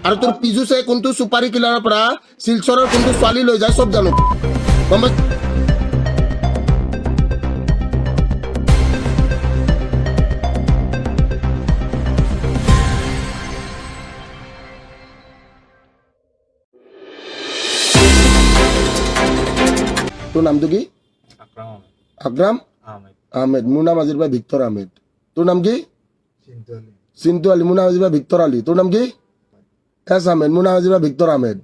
আৰু তোৰ পিজুছে কোনটো চুপাৰী কিলাৰৰ পৰা শিলচৰৰ কোনটো ছোৱালী লৈ যায় চব জানো গম পাইছ তোৰ নামটো কি আকৰাম আহমেদ মোৰ নাম আজিৰ পৰা ভিক্টৰ আহমেদ তোৰ নাম কি চিন্তু আলী মোৰ নাম আজিৰ পৰা ভিক্টৰ আলী তোৰ নাম কি এছ আহমেদ মোৰ নাম আজিৰ পৰা ভিক্টৰ আহমেদ